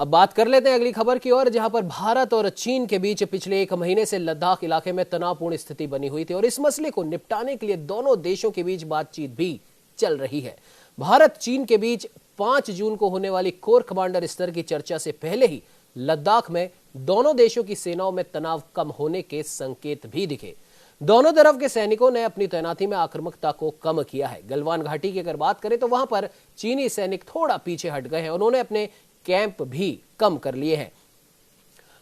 अब बात कर लेते हैं अगली खबर की ओर, जहां पर भारत और चीन के बीच पिछले एक महीने से लद्दाख इलाके में तनावपूर्ण स्थिति बनी हुई थी और इस मसले को निपटाने के लिए दोनों देशों के बीच बातचीत भी चल रही है। भारत चीन के बीच 5 जून को होने वाली कोर कमांडर स्तर की चर्चा से पहले ही लद्दाख में दोनों देशों की सेनाओं में तनाव कम होने के संकेत भी दिखे। दोनों तरफ के सैनिकों ने अपनी तैनाती में आक्रामकता को कम किया है। गलवान घाटी की अगर बात करें तो वहां पर चीनी सैनिक थोड़ा पीछे हट गए हैं, उन्होंने अपने कैंप भी कम कर लिए हैं।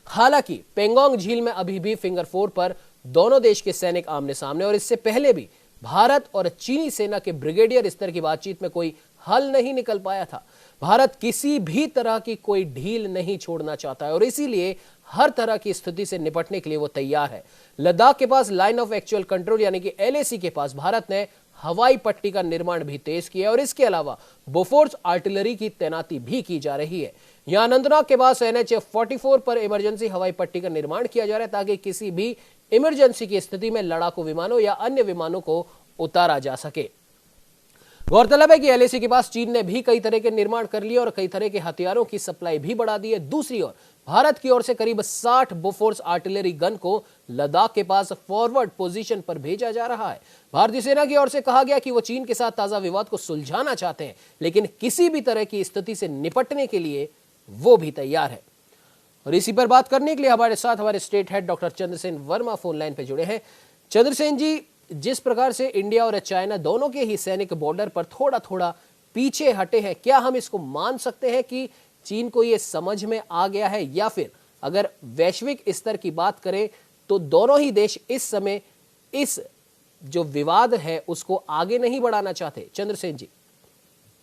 हालांकि पेंगोंग झील में अभी भी फिंगर 4 पर दोनों देश के सैनिक आमने सामने, और इससे पहले भी भारत और चीनी सेना के ब्रिगेडियर स्तर की बातचीत में कोई हल नहीं निकल पाया था। भारत किसी भी तरह की कोई ढील नहीं छोड़ना चाहता है और इसीलिए हर तरह की स्थिति से निपटने के लिए वो तैयार है। लद्दाख के पास लाइन ऑफ एक्चुअल कंट्रोल यानी कि LAC के पास भारत ने हवाई पट्टी का निर्माण भी तेज किया और इसके अलावा बोफोर्स आर्टिलरी की तैनाती भी की जा रही है। यहां अनंतनाग के पास NH 44 पर इमरजेंसी हवाई पट्टी का निर्माण किया जा रहा है ताकि किसी भी इमरजेंसी की स्थिति में लड़ाकू विमानों या अन्य विमानों को उतारा जा सके। गौरतलब है कि LAC के पास चीन ने भी कई तरह के निर्माण कर लिए और कई तरह के हथियारों की सप्लाई भी बढ़ा दी है। दूसरी ओर भारत की ओर से करीब 60 बोफोर्स आर्टिलरी गन को लद्दाख के पास फॉरवर्ड पोजीशन पर भेजा जा रहा है। भारतीय सेना की ओर से कहा गया कि वो चीन के साथ ताजा विवाद को सुलझाना चाहते हैं, लेकिन किसी भी तरह की स्थिति से निपटने के लिए वो भी तैयार है। और इसी पर बात करने के लिए हमारे साथ हमारे state head doctor Chandrasen Verma phone line पे जुड़े हैं। चंद्रसेन जी, जिस प्रकार से इंडिया और चाइना दोनों के ही सैनिक बॉर्डर पर थोड़ा थोड़ा पीछे हटे हैं, क्या हम इसको मान सकते हैं कि चीन को यह समझ में आ गया है, या फिर अगर वैश्विक स्तर की बात करें तो दोनों ही देश इस समय इस जो विवाद है उसको आगे नहीं बढ़ाना चाहते? चंद्रसेन जी,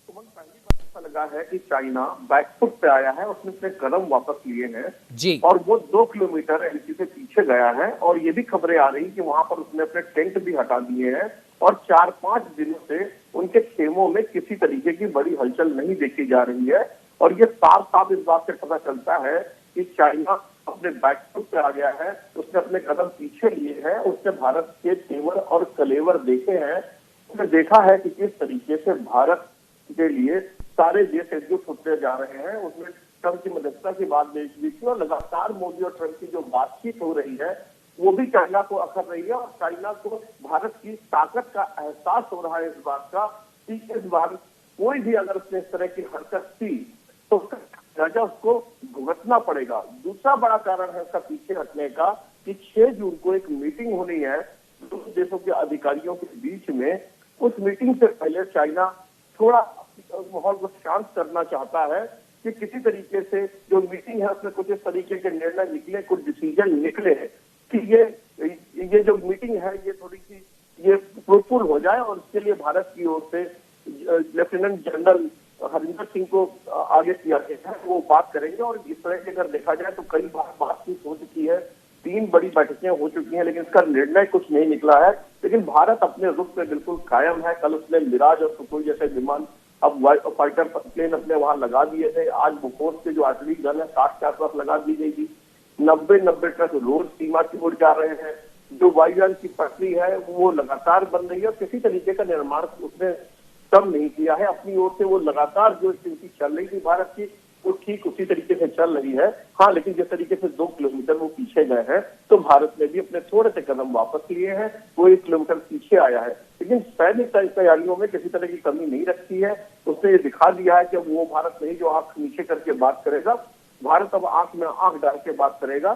पहली बात ऐसा लगा है कि चाइना बैकफुट पे आया है, उसने अपने कदम वापस लिए हैं जी, और वो 2 किलोमीटर LAC से पीछे गया है और ये भी खबरें आ रही कि वहां पर उसने अपने टेंट भी हटा दिए हैं और 4-5 दिनों से उनके खेमों में किसी तरीके की बड़ी हलचल नहीं देखी जा रही है। और ये साफ साफ इस बात से पता चलता है कि चाइना अपने बैकफुट पे आ गया है, उसने अपने कदम पीछे लिए हैं, उसने भारत के तेवर और कलेवर देखे हैं, उसने देखा है कि किस तरीके से भारत के लिए सारे देश एकजुट होते जा रहे हैं। उसमें ट्रंप की मध्यस्थता की बात देखी थी और लगातार मोदी और ट्रंप की जो बातचीत हो रही है वो भी चाइना को अखर रही है और चाइना को भारत की ताकत का एहसास हो रहा है इस बात का कि इस बार कोई भी अगर उसने इस तरह की हरकत की तो उसका नतीजा उसको भुगतना पड़ेगा। दूसरा बड़ा कारण है उसका पीछे हटने का कि 6 जून को एक मीटिंग होनी है दोनों देशों के अधिकारियों के बीच में। उस मीटिंग से पहले चाइना थोड़ा माहौल को शांत करना चाहता है कि किसी तरीके से जो मीटिंग है उसमें कुछ इस तरीके के निर्णय निकले, कुछ डिसीजन निकले कि ये जो मीटिंग है ये थोड़ी सी ये फ्रूटफुल हो जाए और इसके लिए भारत की ओर से लेफ्टिनेंट जनरल हरिंदर सिंह को आगे किया गया है, वो बात करेंगे। और इस तरह से अगर देखा जाए तो कई बार बातचीत हो चुकी है, 3 बड़ी बैठकें हो चुकी हैं, लेकिन इसका निर्णय कुछ नहीं निकला है। लेकिन भारत अपने रुख पे बिल्कुल कायम है। कल उसने मिराज और सुखोई जैसे विमान अब फाइटर प्लेन अपने वहां लगा दिए थे। आज बोफोर्स के जो आर्टिलरी गन है 60 के आसपास लगा दी गई थी। 90 ट्रक रोड सीमा की ओर जा रहे हैं। जो वायुयान की पटरी है वो लगातार बन रही है और किसी तरीके का निर्माण उसने कम नहीं किया है। अपनी ओर से वो लगातार जो स्थिति चल रही थी भारत की वो ठीक उसी तरीके से चल रही है। हाँ, लेकिन जिस तरीके से 2 किलोमीटर वो पीछे गए हैं तो भारत ने भी अपने थोड़े से कदम वापस लिए हैं, वो 1 किलोमीटर पीछे आया है। लेकिन सैनिक तैयारियों में किसी तरह की कमी नहीं रखी है। उसने ये दिखा दिया है कि वो भारत नहीं जो आंख नीचे करके बात करेगा, भारत अब आंख में आंख डाल के बात करेगा।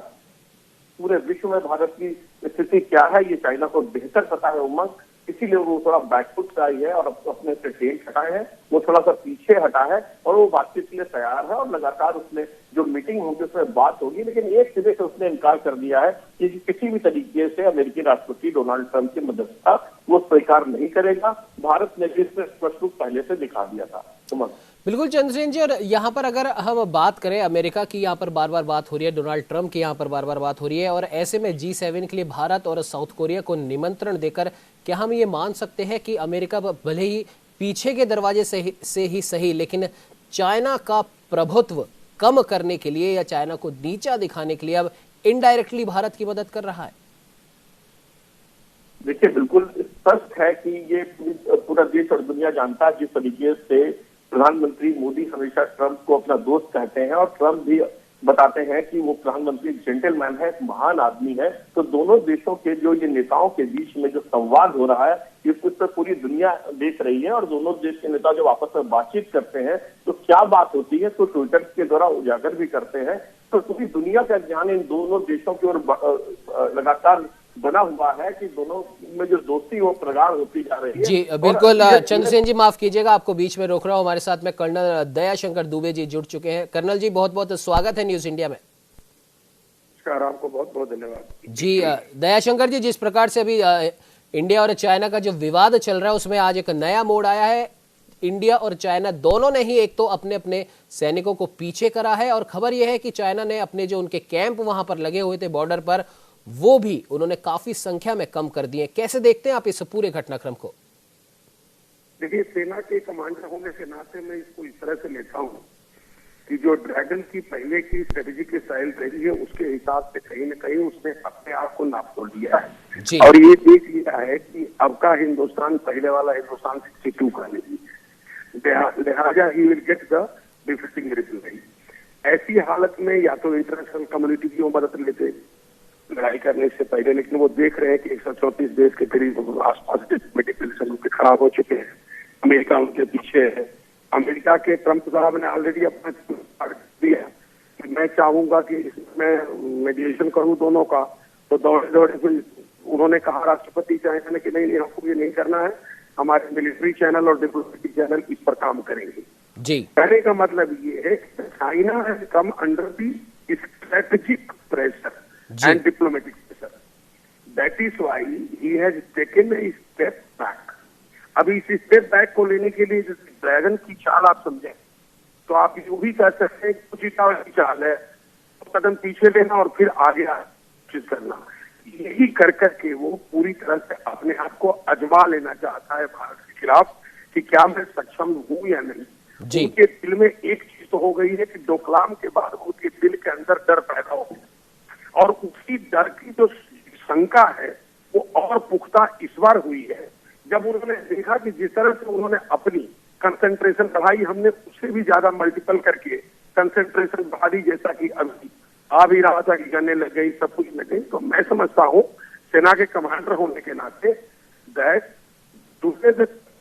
पूरे विश्व में भारत की स्थिति क्या है ये चाइना को बेहतर पता है उमंग, इसीलिए वो थोड़ा बैकफुट पे आई है और अपने से टेंट हटाए हैं, वो थोड़ा सा पीछे हटा है और वो बातचीत के लिए तैयार है और लगातार उसमें जो मीटिंग होगी उसमें बात होगी। लेकिन एक सिरे से उसने इनकार कर दिया है कि किसी भी तरीके से अमेरिकी राष्ट्रपति डोनाल्ड ट्रंप की मध्यस्थता वो स्वीकार नहीं करेगा। भारत ने भी इसमें स्पष्ट रूप पहले से दिखा दिया था। बिल्कुल चंद्रसेन जी, और यहाँ पर अगर हम बात करें अमेरिका की, यहाँ पर बार बार बात हो रही है, डोनाल्ड ट्रंप की यहाँ पर बार बार बात हो रही है, और ऐसे में G7 के लिए भारत और साउथ कोरिया को निमंत्रण देकर क्या हम ये मान सकते हैं कि अमेरिका भले ही पीछे के दरवाजे से ही सही, लेकिन चाइना का प्रभुत्व कम करने के लिए या चाइना को नीचा दिखाने के लिए अब इनडायरेक्टली भारत की मदद कर रहा है? देखिए, बिल्कुल स्पष्ट है कि ये पूरा देश और दुनिया जानता है जिस तरीके से प्रधानमंत्री मोदी हमेशा ट्रंप को अपना दोस्त कहते हैं और ट्रंप भी बताते हैं कि वो प्रधानमंत्री जेंटलमैन है, एक महान आदमी है। तो दोनों देशों के जो ये नेताओं के बीच में जो संवाद हो रहा है, इस पर पूरी दुनिया देख रही है और दोनों देश के नेता जब आपस में बातचीत करते हैं तो क्या बात होती है, तो ट्विटर के द्वारा उजागर भी करते हैं। तो पूरी दुनिया का ध्यान इन दोनों देशों की ओर लगातार बना हुआ है कि दोनों में जो दोस्ती वो प्रगाढ़ होती जा रही है। जी बिल्कुल। चंद्रसेन जी माफ कीजिएगा, आपको बीच में रोक रहा हूं। हमारे साथ में कर्नल दयाशंकर दुबे जी जुड़ चुके हैं। कर्नल जी बहुत बहुत स्वागत है न्यूज इंडिया में। नमस्कार, आपको बहुत बहुत धन्यवाद। जी दयाशंकर जी, जिस प्रकार से अभी इंडिया और चाइना का जो विवाद चल रहा है उसमें आज एक नया मोड़ आया है। इंडिया और चाइना दोनों ने ही एक तो अपने अपने सैनिकों को पीछे करा है और खबर यह है कि चाइना ने अपने जो उनके कैंप वहां पर लगे हुए थे बॉर्डर पर, वो भी उन्होंने काफी संख्या में कम कर दिए। कैसे देखते हैं आप इस पूरे घटनाक्रम को? देखिए, सेना के कमांडर होने के नाते मैं इसको इस तरह से लेता हूँ कि जो ड्रैगन की पहले की स्ट्रेटेजी की स्टाइल रही है उसके हिसाब से कहीं न कहीं उसने अपने आप को नाप तोड़ लिया है और ये देख लिया है कि अब का हिंदुस्तान पहले वाला हिंदुस्तान 62 का नहीं, लिहाजा he will get the defeating reply. ऐसी हालत में या तो इंटरनेशनल कम्युनिटी की मदद लेते लड़ाई करने से पहले, लेकिन वो देख रहे हैं कि 134 देश के करीब आसपास डिप्लोमेटिक रिलेशन उनके खराब हो चुके हैं। अमेरिका उनके पीछे है। अमेरिका के ट्रंप साहब ने ऑलरेडी अपना दिया कि मैं चाहूंगा कि इसमें मीडिएशन करूं दोनों का, तो दौड़े दौड़े फिर उन्होंने कहा राष्ट्रपति चाइना ने कि नहीं हमको ये नहीं करना है, हमारे मिलिट्री चैनल और डिप्लोमेटिक चैनल इस पर काम करेंगे। जी, कहने का मतलब ये है कि China has come under the strategic pressure and diplomatic pressure. That is why he has taken a step back. अभी इस स्टेप बैक को लेने के लिए जैसे ड्रैगन की चाल आप समझें तो आप ये भी कह सकते हैं कुछ की चाल है, तो कदम पीछे लेना और फिर आगे कोशिश करना। यही कर करके वो पूरी तरह से अपने आप को आजमा लेना चाहता है भारत के खिलाफ कि क्या मैं सक्षम हूँ या नहीं। उनके दिल में एक चीज तो हो गई है कि डोकलाम के बाद उनके दिल के अंदर डर पैदा हो गया और उसी डर की जो शंका है वो और पुख्ता इस बार हुई है जब उन्होंने देखा कि जिस तरह से उन्होंने अपनी कंसंट्रेशन बढ़ाई, हमने उससे भी ज्यादा मल्टीपल करके कंसंट्रेशन बढ़ा दी, जैसा कि अभी आ भी रहा था कि गन्ने लग गई, सब कुछ लग गई। तो मैं समझता हूँ सेना के कमांडर होने के नाते दैट दूसरे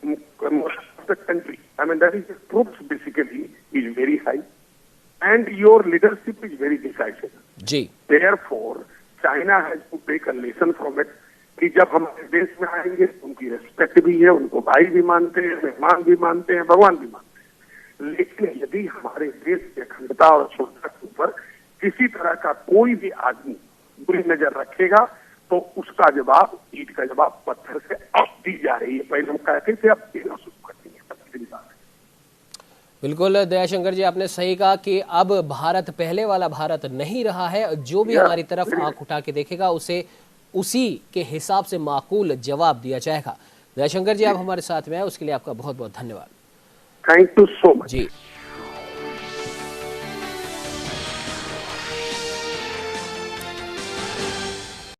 country, I mean that is troops basically is very high and your leadership is very decisive. जी. Therefore, China has to take a lesson from it कि जब हमारे देश में आएंगे उनकी रेस्पेक्ट भी है, उनको भाई भी मानते हैं, मेहमान भी मानते हैं, भगवान भी मानते हैं। लेकिन यदि हमारे देश की अखंडता और सुरक्षा के ऊपर किसी तरह का कोई भी आदमी बुरी नजर रखेगा तो उसका जवाब, ईंट का जवाब पत्थर से अब दी जा रही है। पहले हम कहते थे, अब देना शुरू कर देंगे। बिल्कुल दयाशंकर जी, आपने सही कहा कि अब भारत पहले वाला भारत नहीं रहा है। जो भी हमारी तरफ आंख उठा के देखेगा उसे उसी के हिसाब से माकूल जवाब दिया जाएगा। दयाशंकर जी, आप हमारे साथ में आए उसके लिए आपका बहुत बहुत धन्यवाद। Thank you so much. Ji.